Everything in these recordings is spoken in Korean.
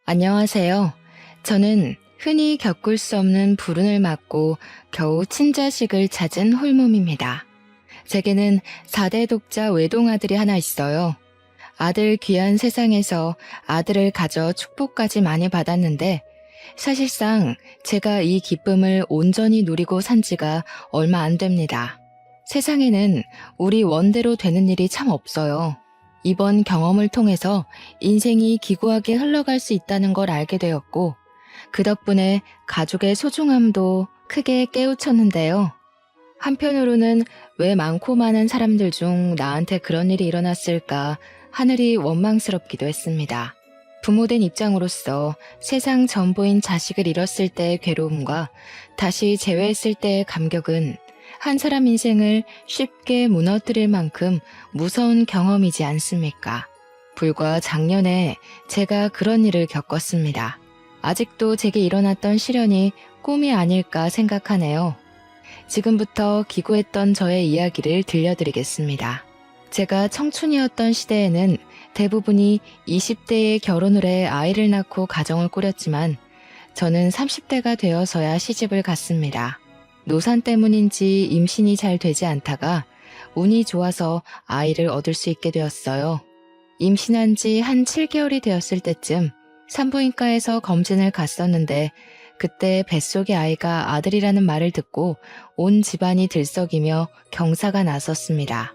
안녕하세요. 저는 흔히 겪을 수 없는 불운을 맞고 겨우 친자식을 찾은 홀몸입니다. 제게는 4대 독자 외동아들이 하나 있어요. 아들 귀한 세상에서 아들을 가져 축복까지 많이 받았는데 사실상 제가 이 기쁨을 온전히 누리고 산 지가 얼마 안 됩니다. 세상에는 우리 원대로 되는 일이 참 없어요. 이번 경험을 통해서 인생이 기구하게 흘러갈 수 있다는 걸 알게 되었고, 그 덕분에 가족의 소중함도 크게 깨우쳤는데요. 한편으로는 왜 많고 많은 사람들 중 나한테 그런 일이 일어났을까 하늘이 원망스럽기도 했습니다. 부모된 입장으로서 세상 전부인 자식을 잃었을 때의 괴로움과 다시 재회했을 때의 감격은 한 사람 인생을 쉽게 무너뜨릴 만큼 무서운 경험이지 않습니까? 불과 작년에 제가 그런 일을 겪었습니다. 아직도 제게 일어났던 시련이 꿈이 아닐까 생각하네요. 지금부터 기구했던 저의 이야기를 들려드리겠습니다. 제가 청춘이었던 시대에는 대부분이 20대에 결혼을 해 아이를 낳고 가정을 꾸렸지만 저는 30대가 되어서야 시집을 갔습니다. 노산 때문인지 임신이 잘 되지 않다가 운이 좋아서 아이를 얻을 수 있게 되었어요. 임신한 지 한 7개월이 되었을 때쯤 산부인과에서 검진을 갔었는데 그때 뱃속의 아이가 아들이라는 말을 듣고 온 집안이 들썩이며 경사가 났었습니다.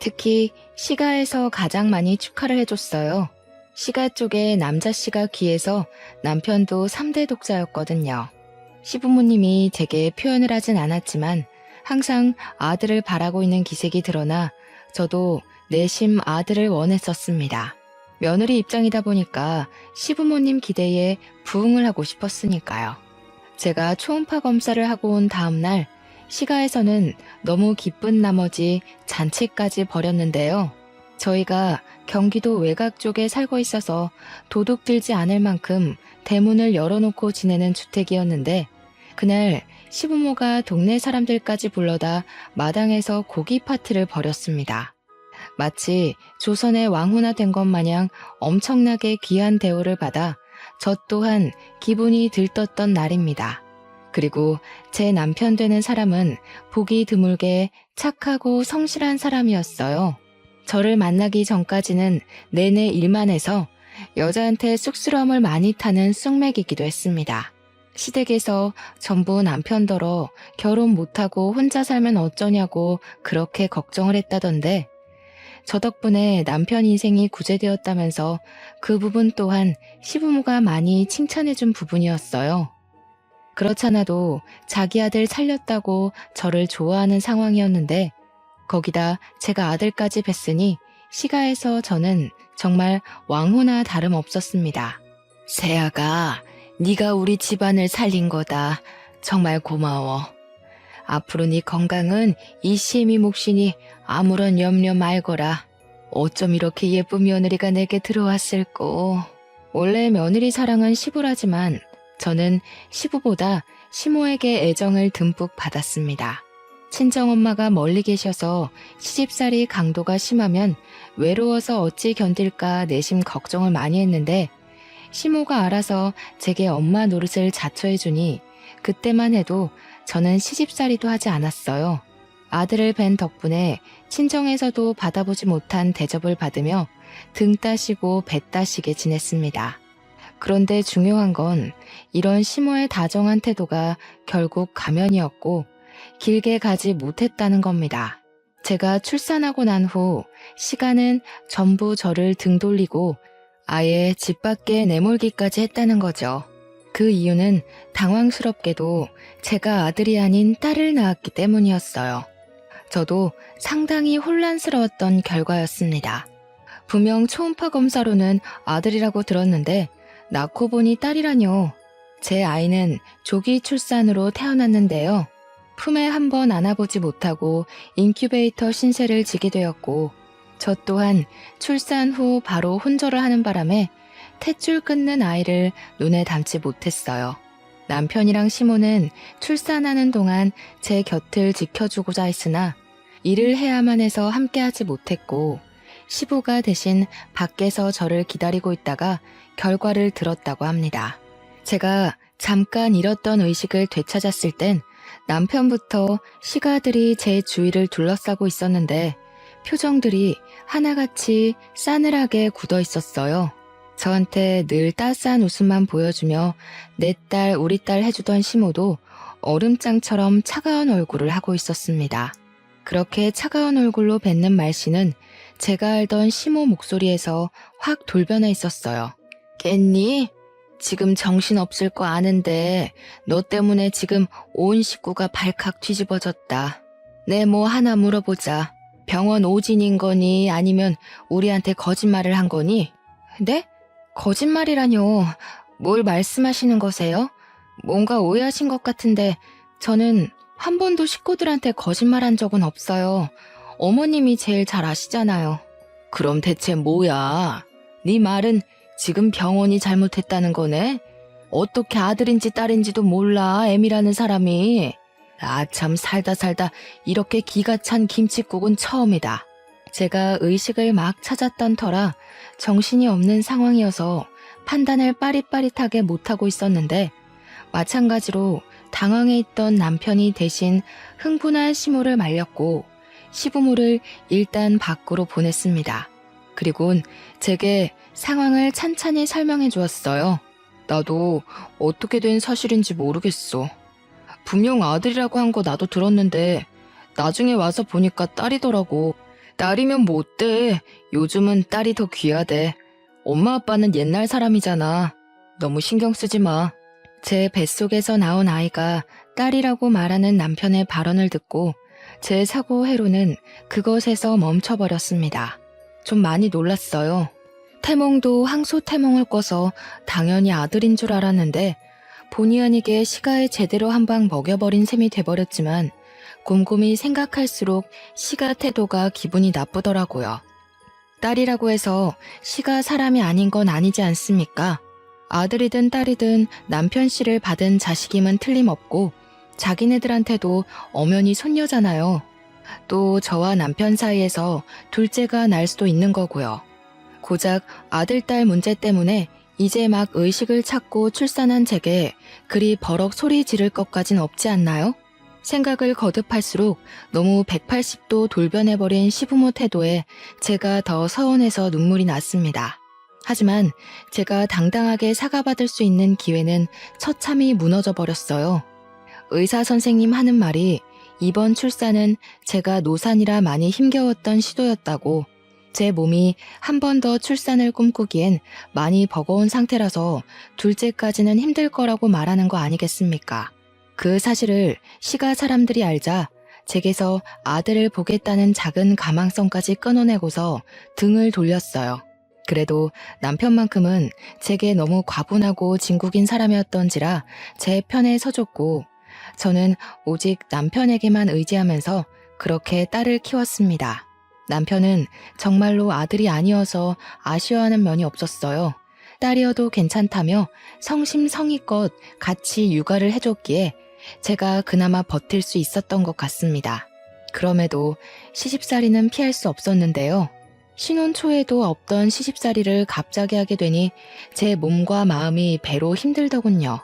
특히 시가에서 가장 많이 축하를 해줬어요. 시가 쪽에 남자씨가 귀해서 남편도 3대 독자였거든요. 시부모님이 제게 표현을 하진 않았지만 항상 아들을 바라고 있는 기색이 드러나 저도 내심 아들을 원했었습니다. 며느리 입장이다 보니까 시부모님 기대에 부응을 하고 싶었으니까요. 제가 초음파 검사를 하고 온 다음 날 시가에서는 너무 기쁜 나머지 잔치까지 벌였는데요. 저희가 경기도 외곽 쪽에 살고 있어서 도둑 들지 않을 만큼 대문을 열어놓고 지내는 주택이었는데 그날 시부모가 동네 사람들까지 불러다 마당에서 고기 파티를 벌였습니다. 마치 조선의 왕후나 된 것 마냥 엄청나게 귀한 대우를 받아 저 또한 기분이 들떴던 날입니다. 그리고 제 남편 되는 사람은 보기 드물게 착하고 성실한 사람이었어요. 저를 만나기 전까지는 내내 일만 해서 여자한테 쑥스러움을 많이 타는 쑥맥이기도 했습니다. 시댁에서 전부 남편더러 결혼 못하고 혼자 살면 어쩌냐고 그렇게 걱정을 했다던데 저 덕분에 남편 인생이 구제되었다면서 그 부분 또한 시부모가 많이 칭찬해준 부분이었어요. 그렇잖아도 자기 아들 살렸다고 저를 좋아하는 상황이었는데 거기다 제가 아들까지 뵀으니 시가에서 저는 정말 왕후나 다름없었습니다. 세아가 네가 우리 집안을 살린 거다. 정말 고마워. 앞으로 네 건강은 이시미 몫이니 아무런 염려 말거라. 어쩜 이렇게 예쁜 며느리가 내게 들어왔을꼬. 원래 며느리 사랑은 시부라지만 저는 시부보다 시모에게 애정을 듬뿍 받았습니다. 친정엄마가 멀리 계셔서 시집살이 강도가 심하면 외로워서 어찌 견딜까 내심 걱정을 많이 했는데 시모가 알아서 제게 엄마 노릇을 자처해주니 그때만 해도 저는 시집살이도 하지 않았어요. 아들을 뵌 덕분에 친정에서도 받아보지 못한 대접을 받으며 등 따시고 배 따시게 지냈습니다. 그런데 중요한 건 이런 시모의 다정한 태도가 결국 가면이었고 길게 가지 못했다는 겁니다. 제가 출산하고 난 후 시간은 전부 저를 등 돌리고 아예 집 밖에 내몰기까지 했다는 거죠. 그 이유는 당황스럽게도 제가 아들이 아닌 딸을 낳았기 때문이었어요. 저도 상당히 혼란스러웠던 결과였습니다. 분명 초음파 검사로는 아들이라고 들었는데 낳고 보니 딸이라뇨. 제 아이는 조기 출산으로 태어났는데요. 품에 한번 안아보지 못하고 인큐베이터 신세를 지게 되었고 저 또한 출산 후 바로 혼절을 하는 바람에 탯줄 끊는 아이를 눈에 담지 못했어요. 남편이랑 시모는 출산하는 동안 제 곁을 지켜주고자 했으나 일을 해야만 해서 함께하지 못했고 시부가 대신 밖에서 저를 기다리고 있다가 결과를 들었다고 합니다. 제가 잠깐 잃었던 의식을 되찾았을 땐 남편부터 시가들이 제 주위를 둘러싸고 있었는데 표정들이 하나같이 싸늘하게 굳어 있었어요. 저한테 늘 따스한 웃음만 보여주며 내 딸, 우리 딸 해주던 시모도 얼음장처럼 차가운 얼굴을 하고 있었습니다. 그렇게 차가운 얼굴로 뱉는 말씨는 제가 알던 시모 목소리에서 확 돌변해 있었어요. 깼니? 지금 정신없을 거 아는데 너 때문에 지금 온 식구가 발칵 뒤집어졌다. 내 뭐 하나 물어보자. 병원 오진인 거니 아니면 우리한테 거짓말을 한 거니? 네? 거짓말이라뇨. 뭘 말씀하시는 거세요? 뭔가 오해하신 것 같은데 저는 한 번도 식구들한테 거짓말한 적은 없어요. 어머님이 제일 잘 아시잖아요. 그럼 대체 뭐야? 네 말은 지금 병원이 잘못했다는 거네? 어떻게 아들인지 딸인지도 몰라, 애미라는 사람이. 아, 참 살다 이렇게 기가 찬 김칫국은 처음이다. 제가 의식을 막 찾았던 터라 정신이 없는 상황이어서 판단을 빠릿빠릿하게 못하고 있었는데 마찬가지로 당황해 있던 남편이 대신 흥분한 시모를 말렸고 시부모를 일단 밖으로 보냈습니다. 그리곤 제게 상황을 찬찬히 설명해 주었어요. 나도 어떻게 된 사실인지 모르겠어. 분명 아들이라고 한 거 나도 들었는데 나중에 와서 보니까 딸이더라고. 딸이면 뭐 어때? 요즘은 딸이 더 귀하대. 엄마 아빠는 옛날 사람이잖아. 너무 신경 쓰지 마. 제 뱃속에서 나온 아이가 딸이라고 말하는 남편의 발언을 듣고 제 사고 회로는 그것에서 멈춰버렸습니다. 좀 많이 놀랐어요. 태몽도 항소 태몽을 꿔서 당연히 아들인 줄 알았는데 본의 아니게 시가에 제대로 한 방 먹여버린 셈이 돼버렸지만 곰곰이 생각할수록 시가 태도가 기분이 나쁘더라고요. 딸이라고 해서 시가 사람이 아닌 건 아니지 않습니까? 아들이든 딸이든 남편 씨를 받은 자식임은 틀림없고 자기네들한테도 엄연히 손녀잖아요. 또 저와 남편 사이에서 둘째가 날 수도 있는 거고요. 고작 아들, 딸 문제 때문에 이제 막 의식을 찾고 출산한 제게 그리 버럭 소리 지를 것까진 없지 않나요? 생각을 거듭할수록 너무 180도 돌변해버린 시부모 태도에 제가 더 서운해서 눈물이 났습니다. 하지만 제가 당당하게 사과받을 수 있는 기회는 처참히 무너져 버렸어요. 의사 선생님 하는 말이 이번 출산은 제가 노산이라 많이 힘겨웠던 시도였다고, 제 몸이 한 번 더 출산을 꿈꾸기엔 많이 버거운 상태라서 둘째까지는 힘들 거라고 말하는 거 아니겠습니까? 그 사실을 시가 사람들이 알자 제게서 아들을 보겠다는 작은 가망성까지 끊어내고서 등을 돌렸어요. 그래도 남편만큼은 제게 너무 과분하고 진국인 사람이었던지라 제 편에 서줬고 저는 오직 남편에게만 의지하면서 그렇게 딸을 키웠습니다. 남편은 정말로 아들이 아니어서 아쉬워하는 면이 없었어요. 딸이어도 괜찮다며 성심성의껏 같이 육아를 해줬기에 제가 그나마 버틸 수 있었던 것 같습니다. 그럼에도 시집살이는 피할 수 없었는데요. 신혼 초에도 없던 시집살이를 갑자기 하게 되니 제 몸과 마음이 배로 힘들더군요.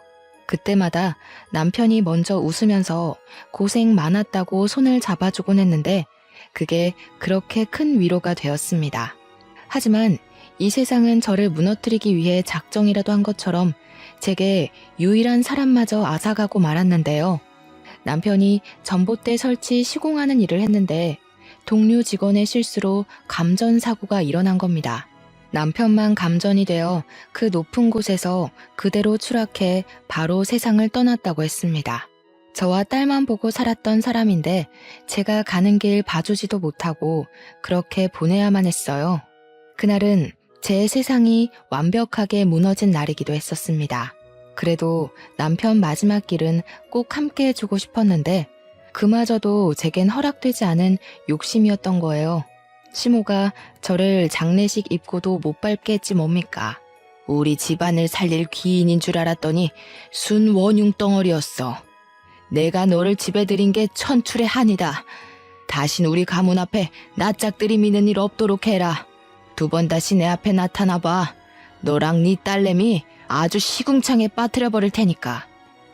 그때마다 남편이 먼저 웃으면서 고생 많았다고 손을 잡아주곤 했는데 그게 그렇게 큰 위로가 되었습니다. 하지만 이 세상은 저를 무너뜨리기 위해 작정이라도 한 것처럼 제게 유일한 사람마저 앗아가고 말았는데요. 남편이 전봇대 설치 시공하는 일을 했는데 동료 직원의 실수로 감전사고가 일어난 겁니다. 남편만 감전이 되어 그 높은 곳에서 그대로 추락해 바로 세상을 떠났다고 했습니다. 저와 딸만 보고 살았던 사람인데 제가 가는 길 봐주지도 못하고 그렇게 보내야만 했어요. 그날은 제 세상이 완벽하게 무너진 날이기도 했었습니다. 그래도 남편 마지막 길은 꼭 함께 해주고 싶었는데 그마저도 제겐 허락되지 않은 욕심이었던 거예요. 시모가 저를 장례식 입고도 못 밟게 했지 뭡니까. 우리 집안을 살릴 귀인인 줄 알았더니 순 원흉 덩어리였어. 내가 너를 집에 들인 게 천출의 한이다. 다신 우리 가문 앞에 낯짝 들이미는 일 없도록 해라. 두 번 다시 내 앞에 나타나봐. 너랑 네 딸내미 아주 시궁창에 빠뜨려 버릴 테니까.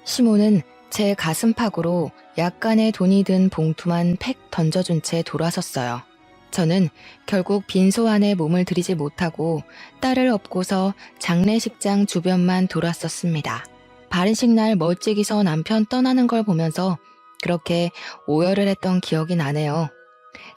시모는 제 가슴팍으로 약간의 돈이 든 봉투만 팩 던져준 채 돌아섰어요. 저는 결국 빈소 안에 몸을 들이지 못하고 딸을 업고서 장례식장 주변만 돌았었습니다. 발인식 날 멀찍이 서 남편 떠나는 걸 보면서 그렇게 오열을 했던 기억이 나네요.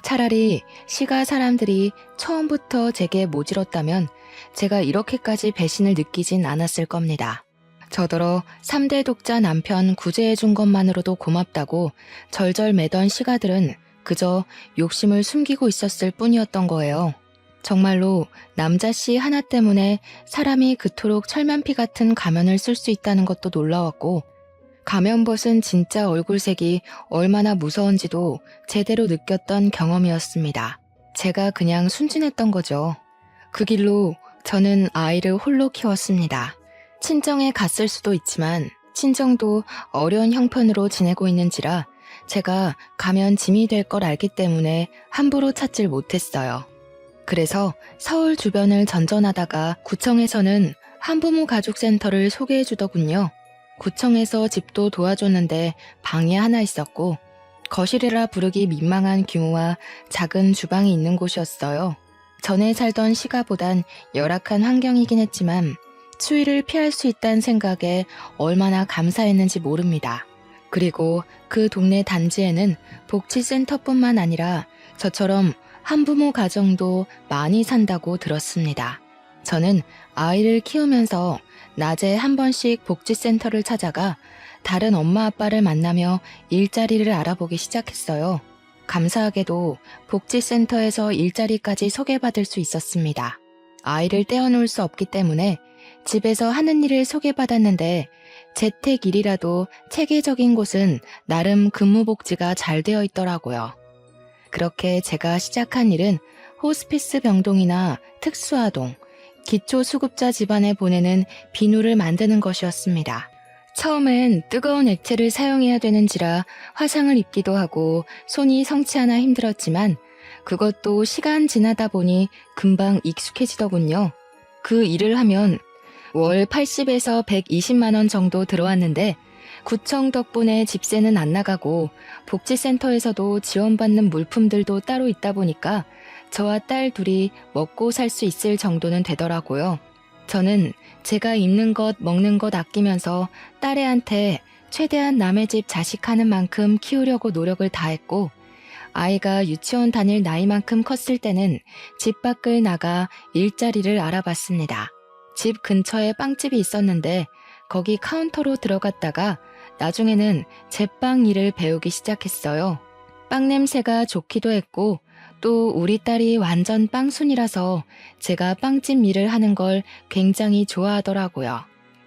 차라리 시가 사람들이 처음부터 제게 모질었다면 제가 이렇게까지 배신을 느끼진 않았을 겁니다. 저더러 3대 독자 남편 구제해준 것만으로도 고맙다고 절절매던 시가들은 그저 욕심을 숨기고 있었을 뿐이었던 거예요. 정말로 남자씨 하나 때문에 사람이 그토록 철면피 같은 가면을 쓸 수 있다는 것도 놀라웠고, 가면 벗은 진짜 얼굴색이 얼마나 무서운지도 제대로 느꼈던 경험이었습니다. 제가 그냥 순진했던 거죠. 그 길로 저는 아이를 홀로 키웠습니다. 친정에 갔을 수도 있지만 친정도 어려운 형편으로 지내고 있는지라 제가 가면 짐이 될 걸 알기 때문에 함부로 찾질 못했어요. 그래서 서울 주변을 전전하다가 구청에서는 한부모 가족센터를 소개해 주더군요. 구청에서 집도 도와줬는데 방이 하나 있었고 거실이라 부르기 민망한 규모와 작은 주방이 있는 곳이었어요. 전에 살던 시가보단 열악한 환경이긴 했지만 추위를 피할 수 있다는 생각에 얼마나 감사했는지 모릅니다. 그리고 그 동네 단지에는 복지센터뿐만 아니라 저처럼 한부모 가정도 많이 산다고 들었습니다. 저는 아이를 키우면서 낮에 한 번씩 복지센터를 찾아가 다른 엄마 아빠를 만나며 일자리를 알아보기 시작했어요. 감사하게도 복지센터에서 일자리까지 소개받을 수 있었습니다. 아이를 떼어놓을 수 없기 때문에 집에서 하는 일을 소개받았는데 재택일이라도 체계적인 곳은 나름 근무복지가 잘 되어 있더라고요. 그렇게 제가 시작한 일은 호스피스 병동이나 특수아동, 기초수급자 집안에 보내는 비누를 만드는 것이었습니다. 처음엔 뜨거운 액체를 사용해야 되는지라 화상을 입기도 하고 손이 성치 않아 힘들었지만 그것도 시간 지나다 보니 금방 익숙해지더군요. 그 일을 하면 월 80에서 120만 원 정도 들어왔는데 구청 덕분에 집세는 안 나가고 복지센터에서도 지원받는 물품들도 따로 있다 보니까 저와 딸 둘이 먹고 살 수 있을 정도는 되더라고요. 저는 제가 입는 것, 먹는 것 아끼면서 딸애한테 최대한 남의 집 자식하는 만큼 키우려고 노력을 다했고 아이가 유치원 다닐 나이만큼 컸을 때는 집 밖을 나가 일자리를 알아봤습니다. 집 근처에 빵집이 있었는데 거기 카운터로 들어갔다가 나중에는 제빵 일을 배우기 시작했어요. 빵 냄새가 좋기도 했고 또 우리 딸이 완전 빵순이라서 제가 빵집 일을 하는 걸 굉장히 좋아하더라고요.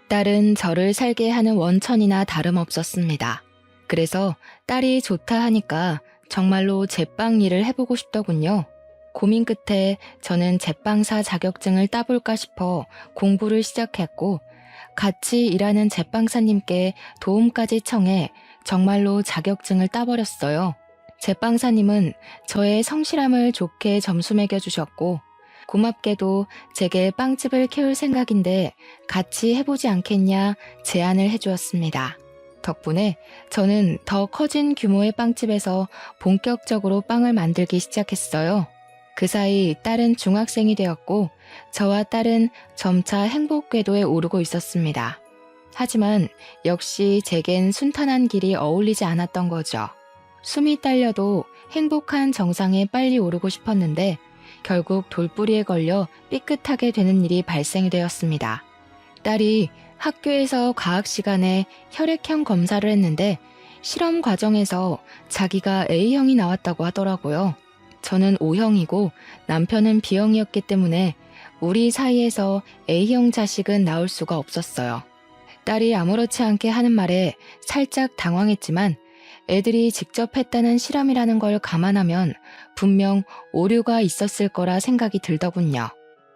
딸은 저를 살게 하는 원천이나 다름없었습니다. 그래서 딸이 좋다 하니까 정말로 제빵 일을 해보고 싶더군요. 고민 끝에 저는 제빵사 자격증을 따볼까 싶어 공부를 시작했고 같이 일하는 제빵사님께 도움까지 청해 정말로 자격증을 따버렸어요. 제빵사님은 저의 성실함을 좋게 점수 매겨주셨고 고맙게도 제게 빵집을 키울 생각인데 같이 해보지 않겠냐 제안을 해주었습니다. 덕분에 저는 더 커진 규모의 빵집에서 본격적으로 빵을 만들기 시작했어요. 그 사이 딸은 중학생이 되었고 저와 딸은 점차 행복 궤도에 오르고 있었습니다. 하지만 역시 제겐 순탄한 길이 어울리지 않았던 거죠. 숨이 딸려도 행복한 정상에 빨리 오르고 싶었는데 결국 돌뿌리에 걸려 삐끗하게 되는 일이 발생이 되었습니다. 딸이 학교에서 과학 시간에 혈액형 검사를 했는데 실험 과정에서 자기가 A형이 나왔다고 하더라고요. 저는 O형이고 남편은 B형이었기 때문에 우리 사이에서 A형 자식은 나올 수가 없었어요. 딸이 아무렇지 않게 하는 말에 살짝 당황했지만 애들이 직접 했다는 실험이라는 걸 감안하면 분명 오류가 있었을 거라 생각이 들더군요.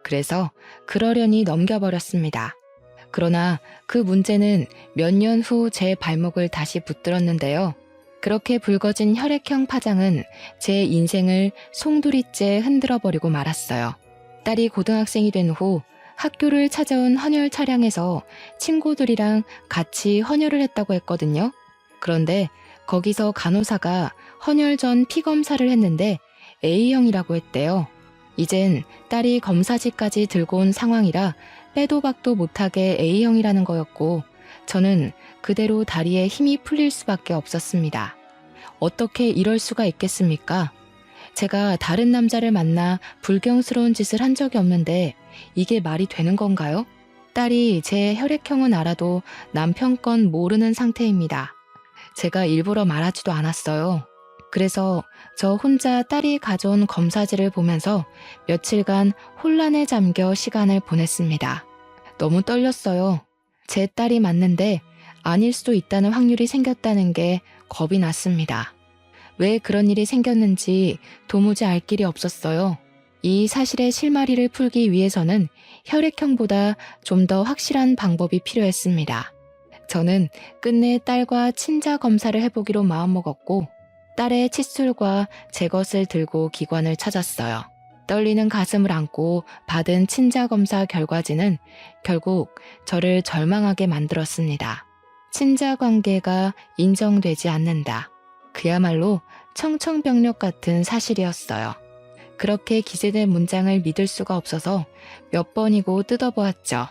그래서 그러려니 넘겨버렸습니다. 그러나 그 문제는 몇 년 후 제 발목을 다시 붙들었는데요. 그렇게 붉어진 혈액형 파장은 제 인생을 송두리째 흔들어버리고 말았어요. 딸이 고등학생이 된 후 학교를 찾아온 헌혈 차량에서 친구들이랑 같이 헌혈을 했다고 했거든요. 그런데 거기서 간호사가 헌혈 전 피 검사를 했는데 A형이라고 했대요. 이젠 딸이 검사지까지 들고 온 상황이라 빼도 박도 못하게 A형이라는 거였고 저는 그대로 다리에 힘이 풀릴 수밖에 없었습니다. 어떻게 이럴 수가 있겠습니까? 제가 다른 남자를 만나 불경스러운 짓을 한 적이 없는데 이게 말이 되는 건가요? 딸이 제 혈액형은 알아도 남편 건 모르는 상태입니다. 제가 일부러 말하지도 않았어요. 그래서 저 혼자 딸이 가져온 검사지를 보면서 며칠간 혼란에 잠겨 시간을 보냈습니다. 너무 떨렸어요. 제 딸이 맞는데 아닐 수도 있다는 확률이 생겼다는 게 겁이 났습니다. 왜 그런 일이 생겼는지 도무지 알 길이 없었어요. 이 사실의 실마리를 풀기 위해서는 혈액형보다 좀 더 확실한 방법이 필요했습니다. 저는 끝내 딸과 친자 검사를 해보기로 마음먹었고 딸의 칫솔과 제 것을 들고 기관을 찾았어요. 떨리는 가슴을 안고 받은 친자 검사 결과지는 결국 저를 절망하게 만들었습니다. 친자 관계가 인정되지 않는다. 그야말로 청천벽력 같은 사실이었어요. 그렇게 기재된 문장을 믿을 수가 없어서 몇 번이고 뜯어보았죠.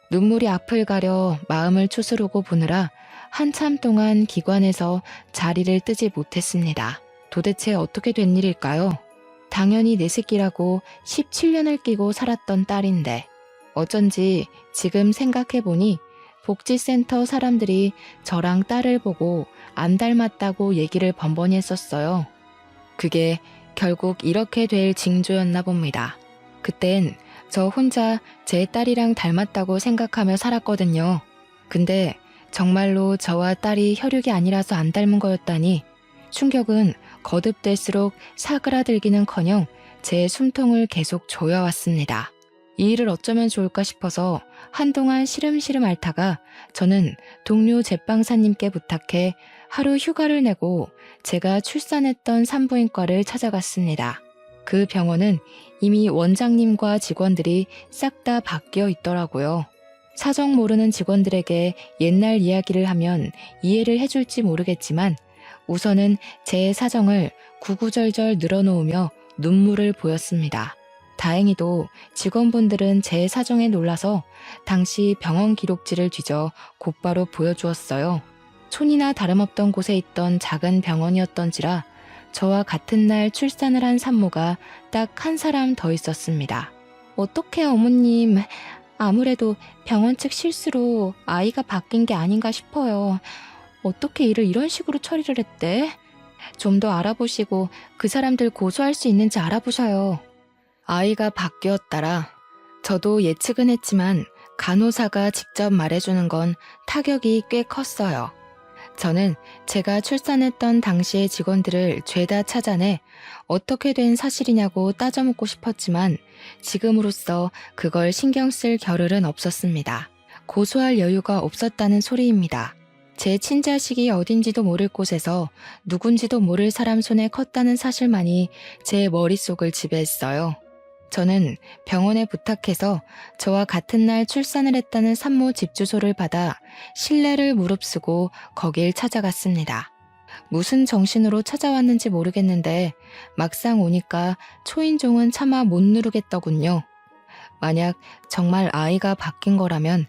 눈물이 앞을 가려 마음을 추스르고 보느라 한참 동안 기관에서 자리를 뜨지 못했습니다. 도대체 어떻게 된 일일까요? 당연히 내 새끼라고 17년을 끼고 살았던 딸인데 어쩐지 지금 생각해보니 복지센터 사람들이 저랑 딸을 보고 안 닮았다고 얘기를 번번이 했었어요. 그게 결국 이렇게 될 징조였나 봅니다. 그땐 저 혼자 제 딸이랑 닮았다고 생각하며 살았거든요. 근데 정말로 저와 딸이 혈육이 아니라서 안 닮은 거였다니 충격은 거듭될수록 사그라들기는커녕 제 숨통을 계속 조여왔습니다. 이 일을 어쩌면 좋을까 싶어서 한동안 시름시름 앓다가 저는 동료 제빵사님께 부탁해 하루 휴가를 내고 제가 출산했던 산부인과를 찾아갔습니다. 그 병원은 이미 원장님과 직원들이 싹 다 바뀌어 있더라고요. 사정 모르는 직원들에게 옛날 이야기를 하면 이해를 해줄지 모르겠지만 우선은 제 사정을 구구절절 늘어놓으며 눈물을 보였습니다. 다행히도 직원분들은 제 사정에 놀라서 당시 병원 기록지를 뒤져 곧바로 보여주었어요. 촌이나 다름없던 곳에 있던 작은 병원이었던지라 저와 같은 날 출산을 한 산모가 딱 한 사람 더 있었습니다. 어떡해 어머님, 아무래도 병원 측 실수로 아이가 바뀐 게 아닌가 싶어요. 어떻게 일을 이런 식으로 처리를 했대? 좀 더 알아보시고 그 사람들 고소할 수 있는지 알아보셔요. 아이가 바뀌었다라. 저도 예측은 했지만 간호사가 직접 말해주는 건 타격이 꽤 컸어요. 저는 제가 출산했던 당시의 직원들을 죄다 찾아내 어떻게 된 사실이냐고 따져묻고 싶었지만 지금으로서 그걸 신경 쓸 겨를은 없었습니다. 고소할 여유가 없었다는 소리입니다. 제 친자식이 어딘지도 모를 곳에서 누군지도 모를 사람 손에 컸다는 사실만이 제 머릿속을 지배했어요. 저는 병원에 부탁해서 저와 같은 날 출산을 했다는 산모 집 주소를 받아 신뢰를 무릅쓰고 거길 찾아갔습니다. 무슨 정신으로 찾아왔는지 모르겠는데 막상 오니까 초인종은 차마 못 누르겠더군요. 만약 정말 아이가 바뀐 거라면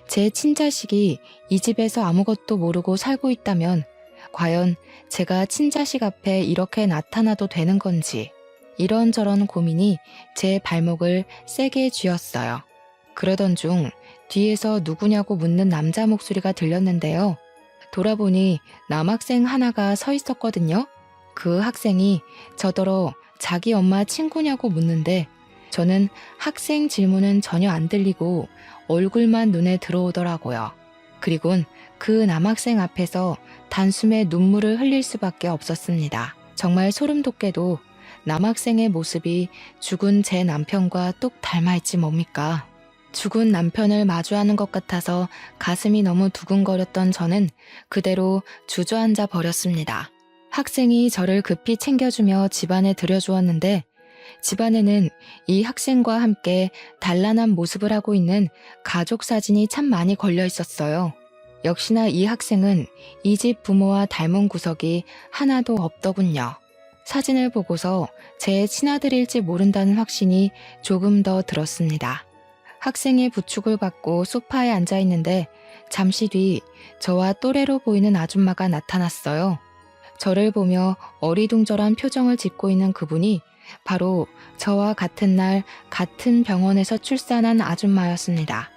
제 친자식이 이 집에서 아무것도 모르고 살고 있다면 과연 제가 친자식 앞에 이렇게 나타나도 되는 건지 이런저런 고민이 제 발목을 세게 쥐었어요. 그러던 중 뒤에서 누구냐고 묻는 남자 목소리가 들렸는데요. 돌아보니 남학생 하나가 서 있었거든요. 그 학생이 저더러 자기 엄마 친구냐고 묻는데 저는 학생 질문은 전혀 안 들리고 얼굴만 눈에 들어오더라고요. 그리곤 그 남학생 앞에서 단숨에 눈물을 흘릴 수밖에 없었습니다. 정말 소름 돋게도 남학생의 모습이 죽은 제 남편과 똑 닮아있지 뭡니까? 죽은 남편을 마주하는 것 같아서 가슴이 너무 두근거렸던 저는 그대로 주저앉아 버렸습니다. 학생이 저를 급히 챙겨주며 집안에 들여주었는데 집안에는 이 학생과 함께 단란한 모습을 하고 있는 가족 사진이 참 많이 걸려 있었어요. 역시나 이 학생은 이 집 부모와 닮은 구석이 하나도 없더군요. 사진을 보고서 제 친아들일지 모른다는 확신이 조금 더 들었습니다. 학생의 부축을 받고 소파에 앉아 있는데 잠시 뒤 저와 또래로 보이는 아줌마가 나타났어요. 저를 보며 어리둥절한 표정을 짓고 있는 그분이 바로 저와 같은 날 같은 병원에서 출산한 아줌마였습니다.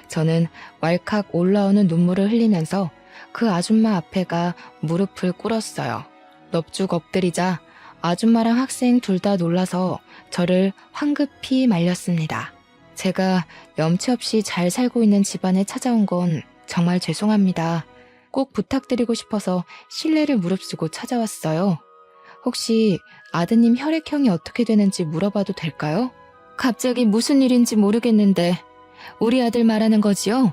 저는 왈칵 올라오는 눈물을 흘리면서 그 아줌마 앞에가 무릎을 꿇었어요. 넙죽 엎드리자 아줌마랑 학생 둘 다 놀라서 저를 황급히 말렸습니다. 제가 염치 없이 잘 살고 있는 집안에 찾아온 건 정말 죄송합니다. 꼭 부탁드리고 싶어서 실례를 무릅쓰고 찾아왔어요. 혹시 아드님 혈액형이 어떻게 되는지 물어봐도 될까요? 갑자기 무슨 일인지 모르겠는데 우리 아들 말하는 거지요?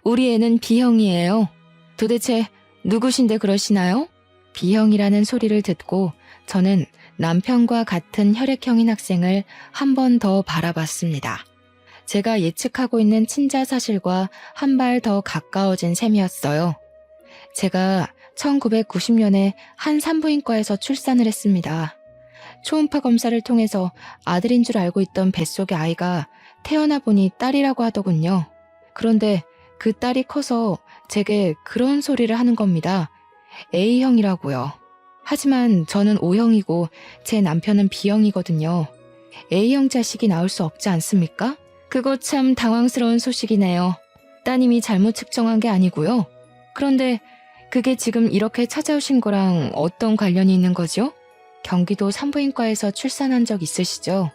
우리 애는 B형이에요. 도대체 누구신데 그러시나요? B형이라는 소리를 듣고 저는 남편과 같은 혈액형인 학생을 한 번 더 바라봤습니다. 제가 예측하고 있는 친자 사실과 한 발 더 가까워진 셈이었어요. 제가 1990년에 한 산부인과에서 출산을 했습니다. 초음파 검사를 통해서 아들인 줄 알고 있던 뱃속의 아이가 태어나 보니 딸이라고 하더군요. 그런데 그 딸이 커서 제게 그런 소리를 하는 겁니다. A형이라고요. 하지만 저는 O형이고 제 남편은 B형이거든요. A형 자식이 나올 수 없지 않습니까? 그거 참 당황스러운 소식이네요. 따님이 잘못 측정한 게 아니고요. 그런데 그게 지금 이렇게 찾아오신 거랑 어떤 관련이 있는 거죠? 경기도 산부인과에서 출산한 적 있으시죠?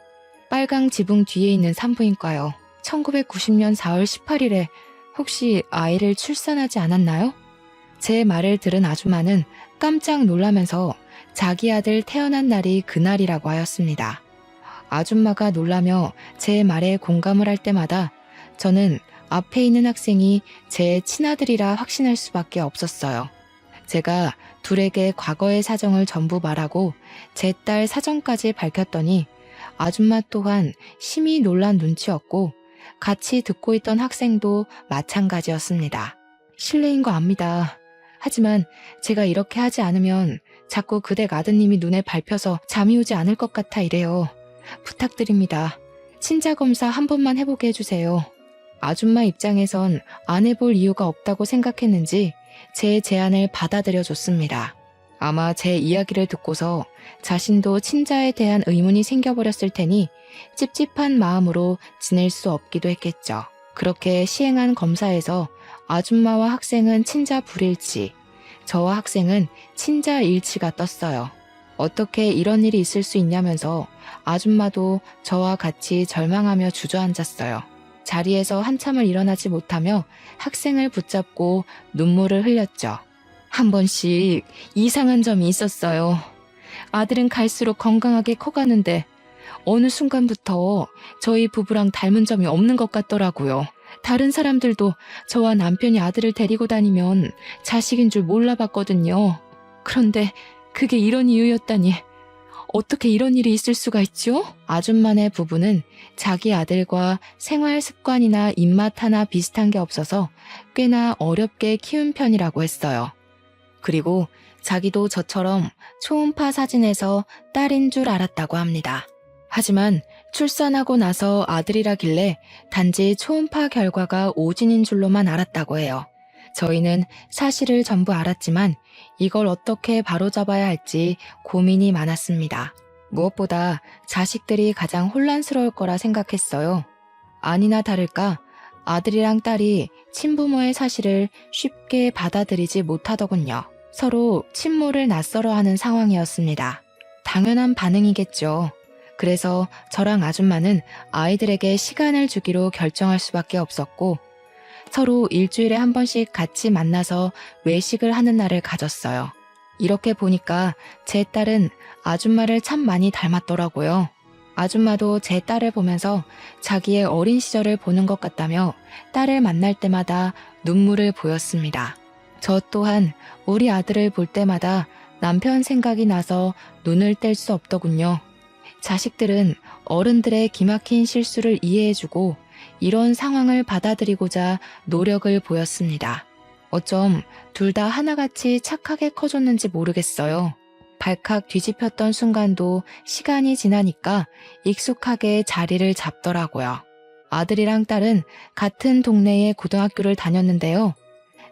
빨강 지붕 뒤에 있는 산부인과요. 1990년 4월 18일에 혹시 아이를 출산하지 않았나요? 제 말을 들은 아줌마는 깜짝 놀라면서 자기 아들 태어난 날이 그날이라고 하였습니다. 아줌마가 놀라며 제 말에 공감을 할 때마다 저는 앞에 있는 학생이 제 친아들이라 확신할 수밖에 없었어요. 제가 둘에게 과거의 사정을 전부 말하고 제 딸 사정까지 밝혔더니 아줌마 또한 심히 놀란 눈치였고 같이 듣고 있던 학생도 마찬가지였습니다. 실례인 거 압니다. 하지만 제가 이렇게 하지 않으면 자꾸 그댁 아드님이 눈에 밟혀서 잠이 오지 않을 것 같아 이래요. 부탁드립니다. 친자 검사 한 번만 해보게 해주세요. 아줌마 입장에선 안 해볼 이유가 없다고 생각했는지 제 제안을 받아들여줬습니다. 아마 제 이야기를 듣고서 자신도 친자에 대한 의문이 생겨버렸을 테니 찝찝한 마음으로 지낼 수 없기도 했겠죠. 그렇게 시행한 검사에서 아줌마와 학생은 친자 불일치, 저와 학생은 친자 일치가 떴어요. 어떻게 이런 일이 있을 수 있냐면서 아줌마도 저와 같이 절망하며 주저앉았어요. 자리에서 한참을 일어나지 못하며 학생을 붙잡고 눈물을 흘렸죠. 한 번씩 이상한 점이 있었어요. 아들은 갈수록 건강하게 커가는데 어느 순간부터 저희 부부랑 닮은 점이 없는 것 같더라고요. 다른 사람들도 저와 남편이 아들을 데리고 다니면 자식인 줄 몰라봤거든요. 그런데 그게 이런 이유였다니 어떻게 이런 일이 있을 수가 있죠? 아줌마네 부부는 자기 아들과 생활 습관이나 입맛 하나 비슷한 게 없어서 꽤나 어렵게 키운 편이라고 했어요. 그리고 자기도 저처럼 초음파 사진에서 딸인 줄 알았다고 합니다. 하지만 출산하고 나서 아들이라길래 단지 초음파 결과가 오진인 줄로만 알았다고 해요. 저희는 사실을 전부 알았지만 이걸 어떻게 바로잡아야 할지 고민이 많았습니다. 무엇보다 자식들이 가장 혼란스러울 거라 생각했어요. 아니나 다를까 아들이랑 딸이 친부모의 사실을 쉽게 받아들이지 못하더군요. 서로 친모를 낯설어하는 상황이었습니다. 당연한 반응이겠죠. 그래서 저랑 아줌마는 아이들에게 시간을 주기로 결정할 수밖에 없었고 서로 일주일에 한 번씩 같이 만나서 외식을 하는 날을 가졌어요. 이렇게 보니까 제 딸은 아줌마를 참 많이 닮았더라고요. 아줌마도 제 딸을 보면서 자기의 어린 시절을 보는 것 같다며 딸을 만날 때마다 눈물을 보였습니다. 저 또한 우리 아들을 볼 때마다 남편 생각이 나서 눈을 뗄 수 없더군요. 자식들은 어른들의 기막힌 실수를 이해해주고 이런 상황을 받아들이고자 노력을 보였습니다. 어쩜 둘 다 하나같이 착하게 커졌는지 모르겠어요. 발칵 뒤집혔던 순간도 시간이 지나니까 익숙하게 자리를 잡더라고요. 아들이랑 딸은 같은 동네의 고등학교를 다녔는데요.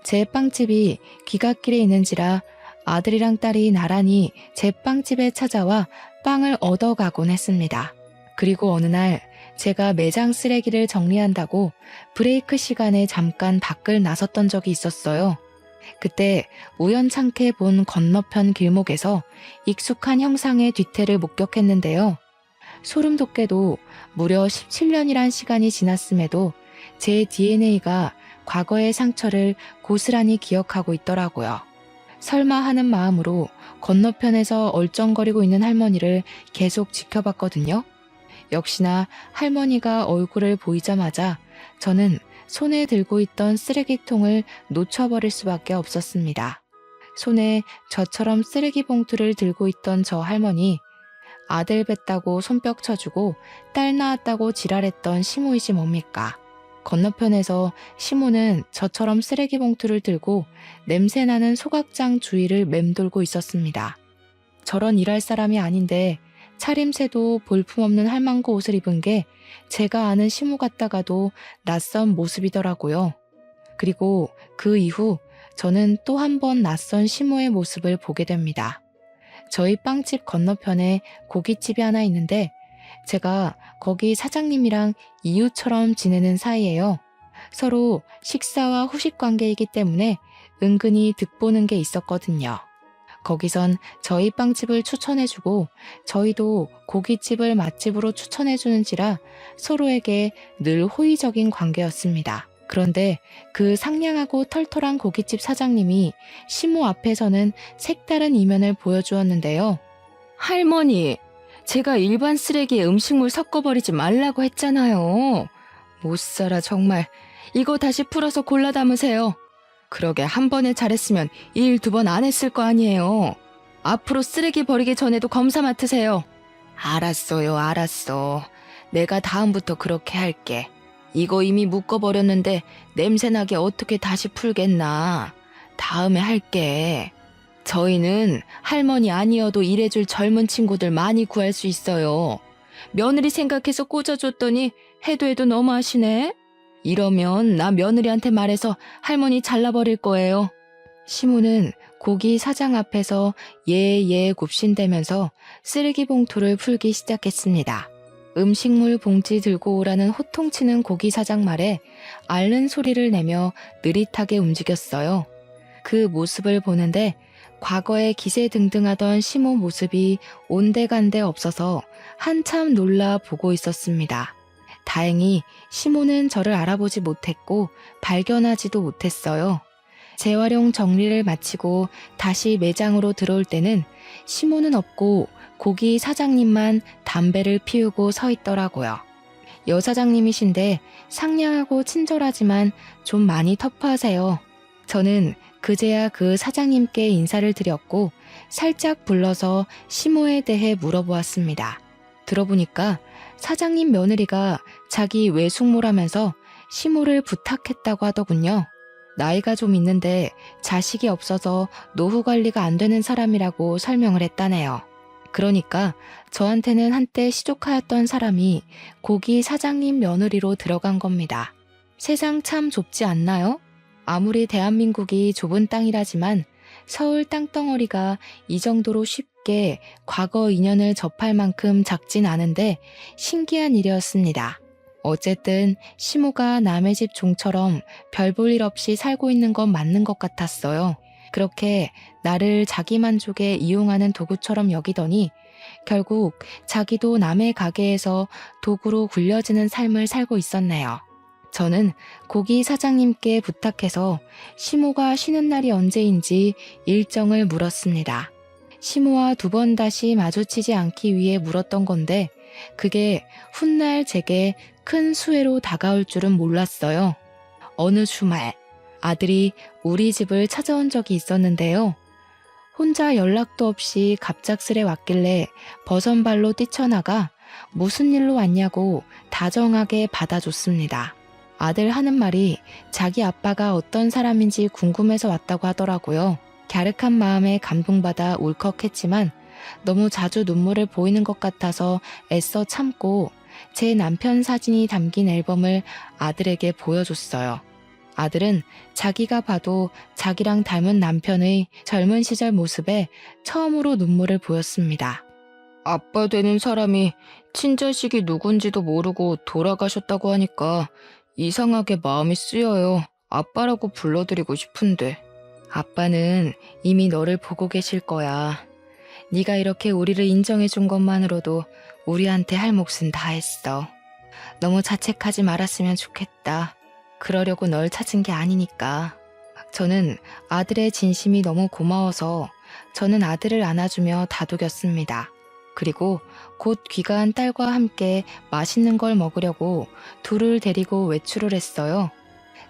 제 빵집이 귀갓길에 있는지라 아들이랑 딸이 나란히 제 빵집에 찾아와 빵을 얻어가곤 했습니다. 그리고 어느 날 제가 매장 쓰레기를 정리한다고 브레이크 시간에 잠깐 밖을 나섰던 적이 있었어요. 그때 우연찮게 본 건너편 길목에서 익숙한 형상의 뒤태를 목격했는데요. 소름 돋게도 무려 17년이란 시간이 지났음에도 제 DNA가 과거의 상처를 고스란히 기억하고 있더라고요. 설마 하는 마음으로 건너편에서 얼쩡거리고 있는 할머니를 계속 지켜봤거든요. 역시나 할머니가 얼굴을 보이자마자 저는 손에 들고 있던 쓰레기통을 놓쳐버릴 수밖에 없었습니다. 손에 저처럼 쓰레기 봉투를 들고 있던 저 할머니, 아들 뵀다고 손뼉 쳐주고 딸 낳았다고 지랄했던 시모이지 뭡니까? 건너편에서 시모는 저처럼 쓰레기 봉투를 들고 냄새나는 소각장 주위를 맴돌고 있었습니다. 저런 일할 사람이 아닌데 차림새도 볼품없는 할망구 옷을 입은 게 제가 아는 시모 같다가도 낯선 모습이더라고요. 그리고 그 이후 저는 또 한 번 낯선 시모의 모습을 보게 됩니다. 저희 빵집 건너편에 고깃집이 하나 있는데 제가 거기 사장님이랑 이웃처럼 지내는 사이예요. 서로 식사와 후식 관계이기 때문에 은근히 득보는 게 있었거든요. 거기선 저희 빵집을 추천해주고 저희도 고깃집을 맛집으로 추천해주는지라 서로에게 늘 호의적인 관계였습니다. 그런데 그 상냥하고 털털한 고깃집 사장님이 시모 앞에서는 색다른 이면을 보여주었는데요. 할머니, 제가 일반 쓰레기에 음식물 섞어버리지 말라고 했잖아요. 못 살아 정말. 이거 다시 풀어서 골라 담으세요. 그러게 한 번에 잘했으면 1, 2번 안 했을 거 아니에요. 앞으로 쓰레기 버리기 전에도 검사 맡으세요. 알았어요, 알았어. 내가 다음부터 그렇게 할게. 이거 이미 묶어버렸는데 냄새나게 어떻게 다시 풀겠나. 다음에 할게. 저희는 할머니 아니어도 일해줄 젊은 친구들 많이 구할 수 있어요. 며느리 생각해서 꽂아줬더니 해도 너무하시네. 이러면 나 며느리한테 말해서 할머니 잘라버릴 거예요. 시모는 고기 사장 앞에서 예 굽신대면서 쓰레기 봉투를 풀기 시작했습니다. 음식물 봉지 들고 오라는 호통치는 고기 사장 말에 앓는 소리를 내며 느릿하게 움직였어요. 그 모습을 보는데 과거에 기세등등하던 시모 모습이 온데간데 없어서 한참 놀라 보고 있었습니다. 다행히 시모는 저를 알아보지 못했고 발견하지도 못했어요. 재활용 정리를 마치고 다시 매장으로 들어올 때는 시모는 없고 고기 사장님만 담배를 피우고 서 있더라고요. 여사장님이신데 상냥하고 친절하지만 좀 많이 터프하세요. 저는 그제야 그 사장님께 인사를 드렸고 살짝 불러서 시모에 대해 물어보았습니다. 들어보니까 사장님 며느리가 자기 외숙모라면서 시모를 부탁했다고 하더군요. 나이가 좀 있는데 자식이 없어서 노후 관리가 안 되는 사람이라고 설명을 했다네요. 그러니까 저한테는 한때 시족하였던 사람이 고기 사장님 며느리로 들어간 겁니다. 세상 참 좁지 않나요? 아무리 대한민국이 좁은 땅이라지만 서울 땅덩어리가 이 정도로 쉽게 과거 인연을 접할 만큼 작진 않은데 신기한 일이었습니다. 어쨌든 시모가 남의 집 종처럼 별 볼 일 없이 살고 있는 건 맞는 것 같았어요. 그렇게 나를 자기 만족에 이용하는 도구처럼 여기더니 결국 자기도 남의 가게에서 도구로 굴려지는 삶을 살고 있었네요. 저는 고기 사장님께 부탁해서 시모가 쉬는 날이 언제인지 일정을 물었습니다. 시모와 2번 다시 마주치지 않기 위해 물었던 건데 그게 훗날 제게 큰 수혜로 다가올 줄은 몰랐어요. 어느 주말 아들이 우리 집을 찾아온 적이 있었는데요. 혼자 연락도 없이 갑작스레 왔길래 버선발로 뛰쳐나가 무슨 일로 왔냐고 다정하게 받아줬습니다. 아들 하는 말이 자기 아빠가 어떤 사람인지 궁금해서 왔다고 하더라고요. 갸륵한 마음에 감동받아 울컥했지만 너무 자주 눈물을 보이는 것 같아서 애써 참고 제 남편 사진이 담긴 앨범을 아들에게 보여줬어요. 아들은 자기가 봐도 자기랑 닮은 남편의 젊은 시절 모습에 처음으로 눈물을 보였습니다. 아빠 되는 사람이 친자식이 누군지도 모르고 돌아가셨다고 하니까 이상하게 마음이 쓰여요. 아빠라고 불러드리고 싶은데. 아빠는 이미 너를 보고 계실 거야. 네가 이렇게 우리를 인정해준 것만으로도 우리한테 할 몫은 다 했어. 너무 자책하지 말았으면 좋겠다. 그러려고 널 찾은 게 아니니까. 저는 아들의 진심이 너무 고마워서 저는 아들을 안아주며 다독였습니다. 그리고 곧 귀가한 딸과 함께 맛있는 걸 먹으려고 둘을 데리고 외출을 했어요.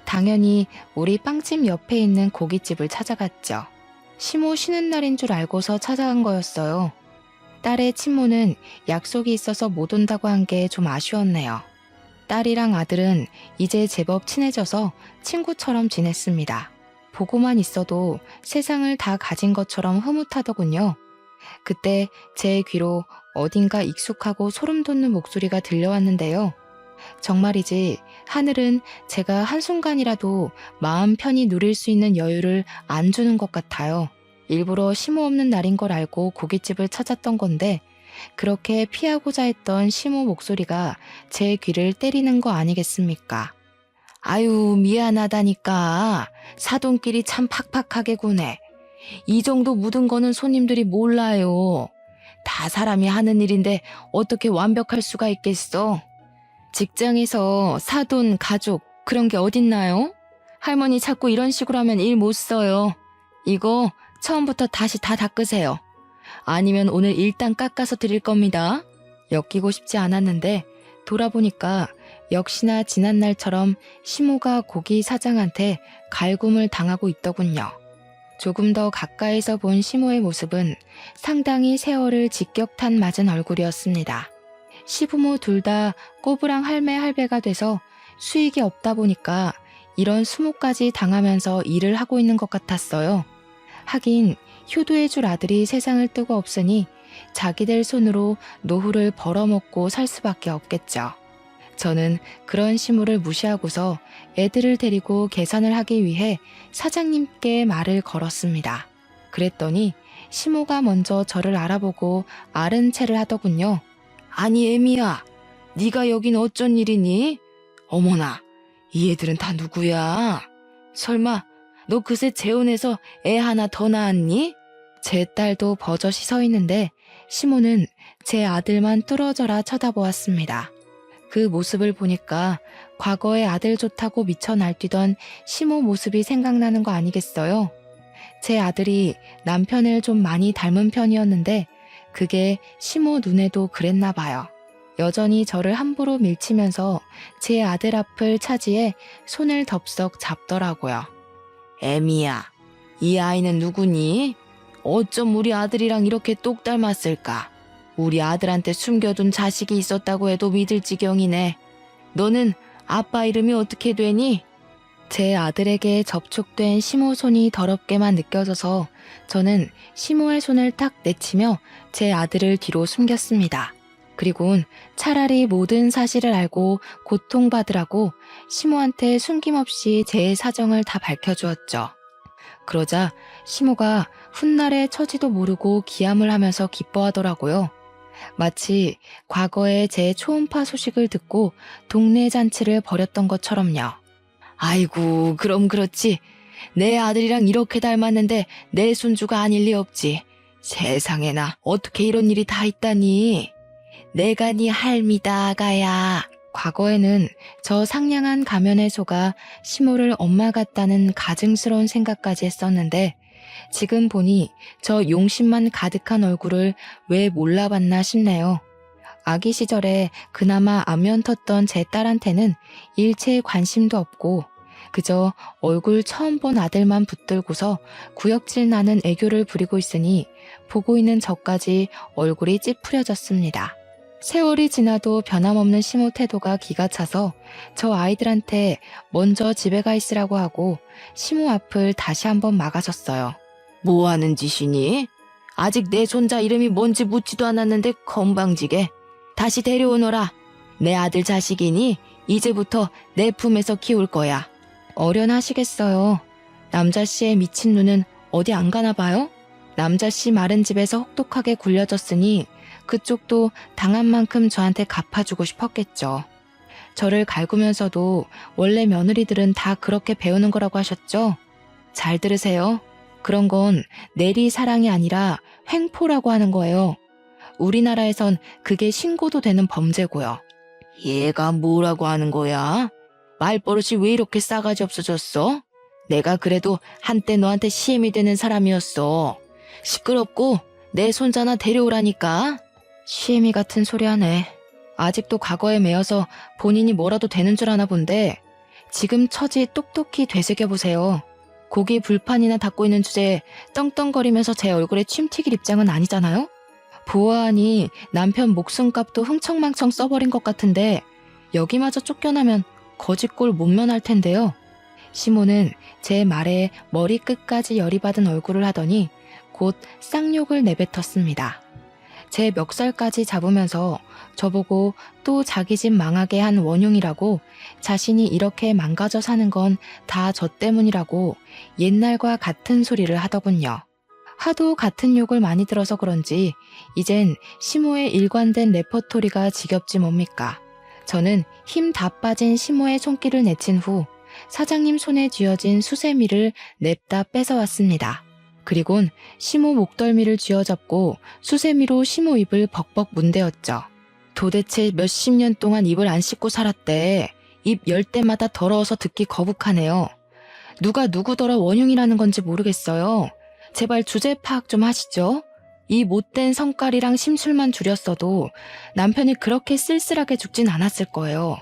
당연히 우리 빵집 옆에 있는 고깃집을 찾아갔죠. 시모 쉬는 날인 줄 알고서 찾아간 거였어요. 딸의 친모는 약속이 있어서 못 온다고 한 게 좀 아쉬웠네요. 딸이랑 아들은 이제 제법 친해져서 친구처럼 지냈습니다. 보고만 있어도 세상을 다 가진 것처럼 흐뭇하더군요. 그때 제 귀로 어딘가 익숙하고 소름 돋는 목소리가 들려왔는데요. 정말이지 하늘은 제가 한순간이라도 마음 편히 누릴 수 있는 여유를 안 주는 것 같아요. 일부러 시모 없는 날인 걸 알고 고깃집을 찾았던 건데 그렇게 피하고자 했던 시모 목소리가 제 귀를 때리는 거 아니겠습니까? 아유, 미안하다니까. 사돈끼리 참 팍팍하게 구네. 이 정도 묻은 거는 손님들이 몰라요. 다 사람이 하는 일인데 어떻게 완벽할 수가 있겠어? 직장에서 사돈, 가족 그런 게 어딨나요? 할머니 자꾸 이런 식으로 하면 일 못 써요. 이거 처음부터 다시 다 닦으세요. 아니면 오늘 일단 깎아서 드릴 겁니다. 엮이고 싶지 않았는데 돌아보니까 역시나 지난날처럼 시모가 고기 사장한테 갈굼을 당하고 있더군요. 조금 더 가까이서 본 시모의 모습은 상당히 세월을 직격탄 맞은 얼굴이었습니다. 시부모 둘 다 꼬부랑 할매 할배가 돼서 수익이 없다 보니까 이런 수모까지 당하면서 일을 하고 있는 것 같았어요. 하긴 효도해줄 아들이 세상을 뜨고 없으니 자기들 손으로 노후를 벌어먹고 살 수밖에 없겠죠. 저는 그런 시모를 무시하고서 애들을 데리고 계산을 하기 위해 사장님께 말을 걸었습니다. 그랬더니 시모가 먼저 저를 알아보고 아른 체를 하더군요. 아니 애미야, 네가 여긴 어쩐 일이니? 어머나, 이 애들은 다 누구야? 설마 너 그새 재혼해서 애 하나 더 낳았니? 제 딸도 버젓이 서 있는데 시모는 제 아들만 뚫어져라 쳐다보았습니다. 그 모습을 보니까 과거에 아들 좋다고 미쳐 날뛰던 시모 모습이 생각나는 거 아니겠어요? 제 아들이 남편을 좀 많이 닮은 편이었는데 그게 시모 눈에도 그랬나 봐요. 여전히 저를 함부로 밀치면서 제 아들 앞을 차지해 손을 덥석 잡더라고요. 애미야, 이 아이는 누구니? 어쩜 우리 아들이랑 이렇게 똑 닮았을까? 우리 아들한테 숨겨둔 자식이 있었다고 해도 믿을 지경이네. 너는 아빠 이름이 어떻게 되니? 제 아들에게 접촉된 시모 손이 더럽게만 느껴져서 저는 시모의 손을 탁 내치며 제 아들을 뒤로 숨겼습니다. 그리고는 차라리 모든 사실을 알고 고통받으라고 시모한테 숨김없이 제 사정을 다 밝혀주었죠. 그러자 시모가 훗날의 처지도 모르고 기함을 하면서 기뻐하더라고요. 마치 과거에 제 초음파 소식을 듣고 동네 잔치를 벌였던 것처럼요. 아이고, 그럼 그렇지. 내 아들이랑 이렇게 닮았는데 내 손주가 아닐 리 없지. 세상에나 어떻게 이런 일이 다 있다니. 내가 네 할미다, 아가야. 과거에는 저 상냥한 가면에 속아 시모를 엄마 같다는 가증스러운 생각까지 했었는데 지금 보니 저 용심만 가득한 얼굴을 왜 몰라봤나 싶네요. 아기 시절에 그나마 안면 텄던 제 딸한테는 일체의 관심도 없고 그저 얼굴 처음 본 아들만 붙들고서 구역질 나는 애교를 부리고 있으니 보고 있는 저까지 얼굴이 찌푸려졌습니다. 세월이 지나도 변함없는 시모 태도가 기가 차서 저 아이들한테 먼저 집에 가 있으라고 하고 시모 앞을 다시 한번 막아섰어요. 뭐 하는 짓이니? 아직 내 손자 이름이 뭔지 묻지도 않았는데 건방지게. 다시 데려오너라. 내 아들 자식이니 이제부터 내 품에서 키울 거야. 어련하시겠어요. 남자씨의 미친 눈은 어디 안 가나 봐요? 남자씨 마른 집에서 혹독하게 굴려졌으니 그쪽도 당한 만큼 저한테 갚아주고 싶었겠죠. 저를 갈구면서도 원래 며느리들은 다 그렇게 배우는 거라고 하셨죠? 잘 들으세요. 그런 건 내리 사랑이 아니라 횡포라고 하는 거예요. 우리나라에선 그게 신고도 되는 범죄고요. 얘가 뭐라고 하는 거야? 말버릇이 왜 이렇게 싸가지 없어졌어? 내가 그래도 한때 너한테 시엠이 되는 사람이었어. 시끄럽고 내 손자나 데려오라니까. 시엠이 같은 소리 하네. 아직도 과거에 매여서 본인이 뭐라도 되는 줄 아나 본데 지금 처지 똑똑히 되새겨보세요. 고기 불판이나 닦고 있는 주제에 떵떵거리면서 제 얼굴에 침 튀길 입장은 아니잖아요? 보아하니 남편 목숨값도 흥청망청 써버린 것 같은데 여기마저 쫓겨나면 거짓골 못 면할 텐데요. 시모는 제 말에 머리끝까지 열이 받은 얼굴을 하더니 곧 쌍욕을 내뱉었습니다. 제 멱살까지 잡으면서 저보고 또 자기 집 망하게 한 원흉이라고, 자신이 이렇게 망가져 사는 건 다 저 때문이라고 옛날과 같은 소리를 하더군요. 하도 같은 욕을 많이 들어서 그런지 이젠 시모의 일관된 레퍼토리가 지겹지 뭡니까. 저는 힘 다 빠진 시모의 손길을 내친 후 사장님 손에 쥐어진 수세미를 냅다 뺏어왔습니다. 그리곤 시모 목덜미를 쥐어잡고 수세미로 시모 입을 벅벅 문대었죠. 도대체 몇십 년 동안 입을 안 씻고 살았대. 입 열 때마다 더러워서 듣기 거북하네요. 누가 누구더러 원흉이라는 건지 모르겠어요. 제발 주제 파악 좀 하시죠. 이 못된 성깔이랑 심술만 줄였어도 남편이 그렇게 쓸쓸하게 죽진 않았을 거예요.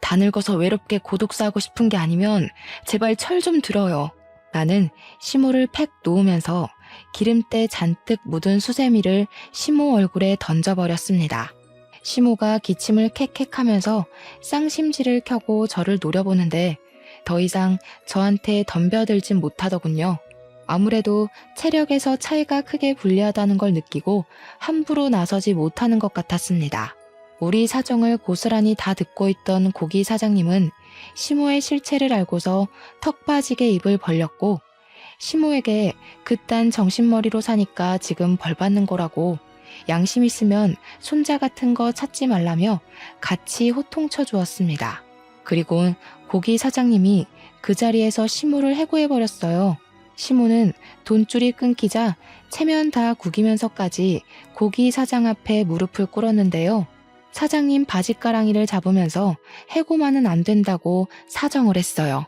다 늙어서 외롭게 고독사하고 싶은 게 아니면 제발 철 좀 들어요. 나는 시모를 팩 놓으면서 기름때 잔뜩 묻은 수세미를 시모 얼굴에 던져버렸습니다. 시모가 기침을 캑캑하면서 쌍심지를 켜고 저를 노려보는데 더 이상 저한테 덤벼들진 못하더군요. 아무래도 체력에서 차이가 크게 불리하다는 걸 느끼고 함부로 나서지 못하는 것 같았습니다. 우리 사정을 고스란히 다 듣고 있던 고기 사장님은 시모의 실체를 알고서 턱 빠지게 입을 벌렸고, 시모에게 그딴 정신머리로 사니까 지금 벌 받는 거라고, 양심 있으면 손자 같은 거 찾지 말라며 같이 호통쳐 주었습니다. 그리고 고기 사장님이 그 자리에서 시모를 해고해버렸어요. 시모는 돈줄이 끊기자 체면 다 구기면서까지 고기 사장 앞에 무릎을 꿇었는데요. 사장님 바지가랑이를 잡으면서 해고만은 안 된다고 사정을 했어요.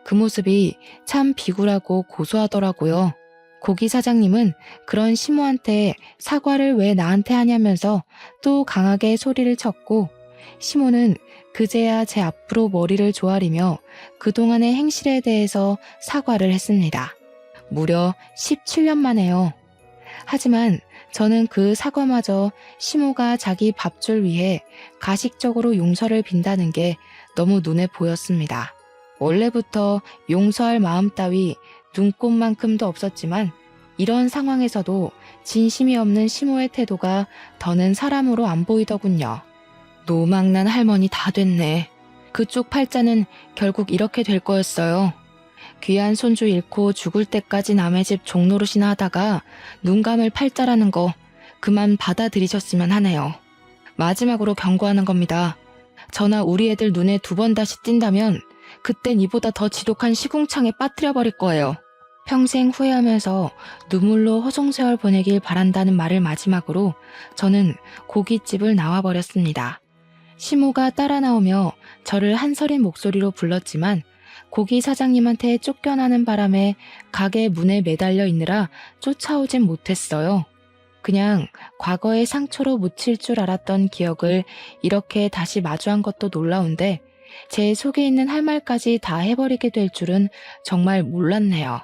그 모습이 참 비굴하고 고소하더라고요. 고기 사장님은 그런 시모한테 사과를 왜 나한테 하냐면서 또 강하게 소리를 쳤고, 시모는 그제야 제 앞으로 머리를 조아리며 그동안의 행실에 대해서 사과를 했습니다. 무려 17년 만에요. 하지만 저는 그 사과마저 시모가 자기 밥줄 위해 가식적으로 용서를 빈다는 게 너무 눈에 보였습니다. 원래부터 용서할 마음 따위 눈꼽만큼도 없었지만 이런 상황에서도 진심이 없는 시모의 태도가 더는 사람으로 안 보이더군요. 노망난 할머니 다 됐네. 그쪽 팔자는 결국 이렇게 될 거였어요. 귀한 손주 잃고 죽을 때까지 남의 집 종노릇이나 하다가 눈 감을 팔자라는 거 그만 받아들이셨으면 하네요. 마지막으로 경고하는 겁니다. 저나 우리 애들 눈에 2번 다시 띈다면 그땐 이보다 더 지독한 시궁창에 빠뜨려버릴 거예요. 평생 후회하면서 눈물로 허송세월 보내길 바란다는 말을 마지막으로 저는 고깃집을 나와버렸습니다. 시모가 따라 나오며 저를 한서린 목소리로 불렀지만 고기 사장님한테 쫓겨나는 바람에 가게 문에 매달려 있느라 쫓아오진 못했어요. 그냥 과거의 상처로 묻힐 줄 알았던 기억을 이렇게 다시 마주한 것도 놀라운데 제 속에 있는 할 말까지 다 해버리게 될 줄은 정말 몰랐네요.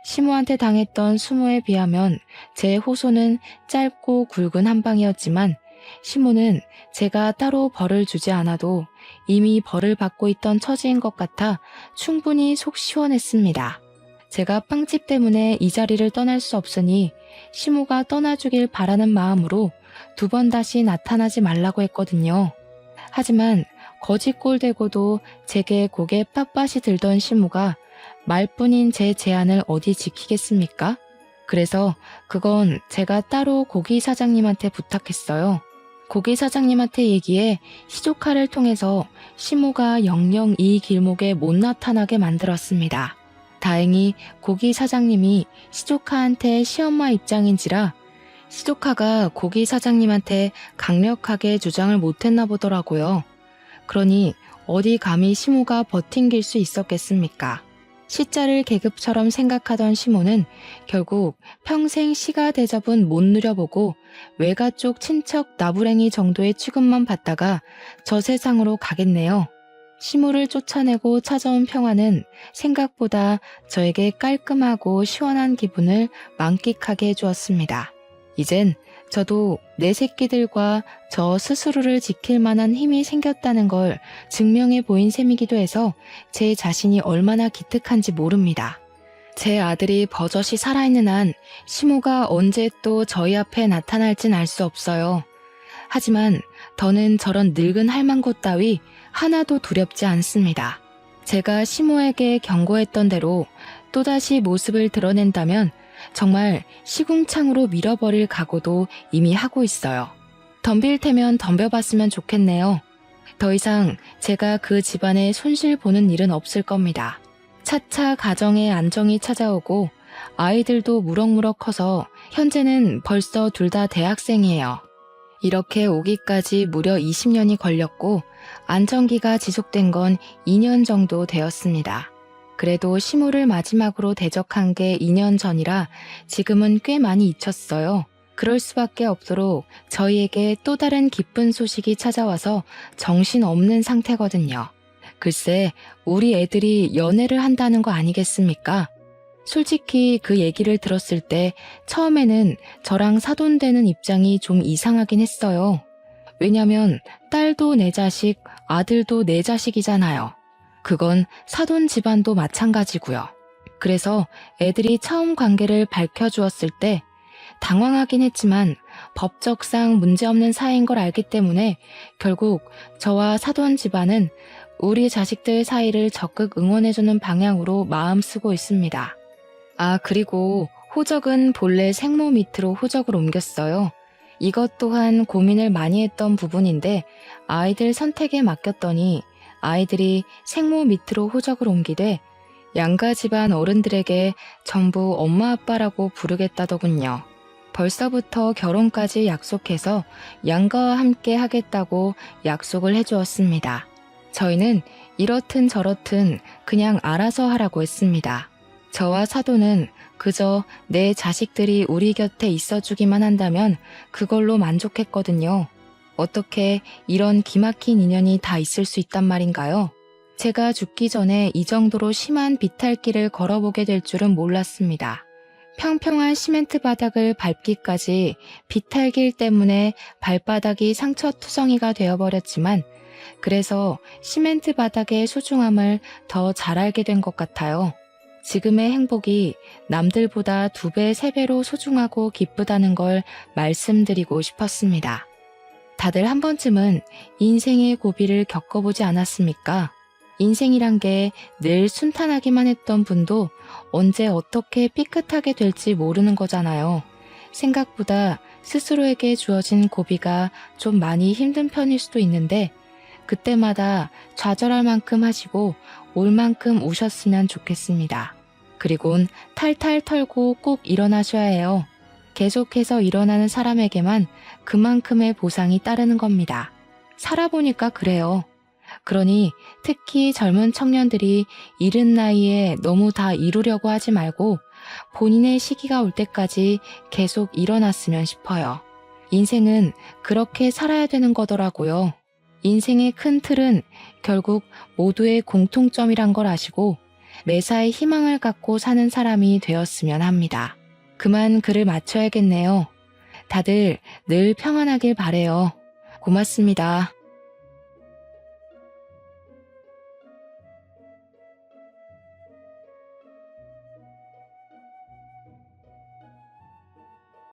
시모한테 당했던 수모에 비하면 제 호소는 짧고 굵은 한 방이었지만 시모는 제가 따로 벌을 주지 않아도 이미 벌을 받고 있던 처지인 것 같아 충분히 속 시원했습니다. 제가 빵집 때문에 이 자리를 떠날 수 없으니 시모가 떠나주길 바라는 마음으로 2번 다시 나타나지 말라고 했거든요. 하지만 거짓골 대고도 제게 고개 빳빳이 들던 시모가 말뿐인 제 제안을 어디 지키겠습니까? 그래서 그건 제가 따로 고기 사장님한테 부탁했어요. 고기 사장님한테 얘기해 시조카를 통해서 시모가 영영 이 길목에 못 나타나게 만들었습니다. 다행히 고기 사장님이 시조카한테 시엄마 입장인지라 시조카가 고기 사장님한테 강력하게 주장을 못했나 보더라고요. 그러니 어디 감히 시모가 버팅길 수 있었겠습니까? 시자를 계급처럼 생각하던 시모는 결국 평생 시가 대접은 못 누려보고 외가 쪽 친척 나부랭이 정도의 취급만 받다가 저 세상으로 가겠네요. 시모를 쫓아내고 찾아온 평화는 생각보다 저에게 깔끔하고 시원한 기분을 만끽하게 해주었습니다. 이젠 저도 내 새끼들과 저 스스로를 지킬 만한 힘이 생겼다는 걸 증명해 보인 셈이기도 해서 제 자신이 얼마나 기특한지 모릅니다. 제 아들이 버젓이 살아있는 한 시모가 언제 또 저희 앞에 나타날진 알 수 없어요. 하지만 더는 저런 늙은 할망구 따위 하나도 두렵지 않습니다. 제가 시모에게 경고했던 대로 또다시 모습을 드러낸다면 정말 시궁창으로 밀어버릴 각오도 이미 하고 있어요. 덤빌 테면 덤벼봤으면 좋겠네요. 더 이상 제가 그 집안에 손실 보는 일은 없을 겁니다. 차차 가정에 안정이 찾아오고 아이들도 무럭무럭 커서 현재는 벌써 둘 다 대학생이에요. 이렇게 오기까지 무려 20년이 걸렸고 안정기가 지속된 건 2년 정도 되었습니다. 그래도 시모를 마지막으로 대적한 게 2년 전이라 지금은 꽤 많이 잊혔어요. 그럴 수밖에 없도록 저희에게 또 다른 기쁜 소식이 찾아와서 정신없는 상태거든요. 글쎄, 우리 애들이 연애를 한다는 거 아니겠습니까? 솔직히 그 얘기를 들었을 때 처음에는 저랑 사돈되는 입장이 좀 이상하긴 했어요. 왜냐면 딸도 내 자식, 아들도 내 자식이잖아요. 그건 사돈 집안도 마찬가지고요. 그래서 애들이 처음 관계를 밝혀주었을 때 당황하긴 했지만 법적상 문제없는 사이인 걸 알기 때문에 결국 저와 사돈 집안은 우리 자식들 사이를 적극 응원해주는 방향으로 마음 쓰고 있습니다. 아, 그리고 호적은 본래 생모 밑으로 호적을 옮겼어요. 이것 또한 고민을 많이 했던 부분인데 아이들 선택에 맡겼더니 아이들이 생모 밑으로 호적을 옮기되 양가 집안 어른들에게 전부 엄마 아빠라고 부르겠다더군요. 벌써부터 결혼까지 약속해서 양가와 함께 하겠다고 약속을 해주었습니다. 저희는 이렇든 저렇든 그냥 알아서 하라고 했습니다. 저와 사돈은 그저 내 자식들이 우리 곁에 있어주기만 한다면 그걸로 만족했거든요. 어떻게 이런 기막힌 인연이 다 있을 수 있단 말인가요? 제가 죽기 전에 이 정도로 심한 비탈길을 걸어보게 될 줄은 몰랐습니다. 평평한 시멘트 바닥을 밟기까지 비탈길 때문에 발바닥이 상처투성이가 되어버렸지만 그래서 시멘트 바닥의 소중함을 더 잘 알게 된 것 같아요. 지금의 행복이 남들보다 2배, 3배로 소중하고 기쁘다는 걸 말씀드리고 싶었습니다. 다들 한 번쯤은 인생의 고비를 겪어보지 않았습니까? 인생이란 게 늘 순탄하기만 했던 분도 언제 어떻게 삐끗하게 될지 모르는 거잖아요. 생각보다 스스로에게 주어진 고비가 좀 많이 힘든 편일 수도 있는데 그때마다 좌절할 만큼 하시고 올 만큼 우셨으면 좋겠습니다. 그리곤 탈탈 털고 꼭 일어나셔야 해요. 계속해서 일어나는 사람에게만 그만큼의 보상이 따르는 겁니다. 살아보니까 그래요. 그러니 특히 젊은 청년들이 이른 나이에 너무 다 이루려고 하지 말고 본인의 시기가 올 때까지 계속 일어났으면 싶어요. 인생은 그렇게 살아야 되는 거더라고요. 인생의 큰 틀은 결국 모두의 공통점이란 걸 아시고 매사에 희망을 갖고 사는 사람이 되었으면 합니다. 그만 글을 마쳐야겠네요. 다들 늘 평안하길 바래요. 고맙습니다.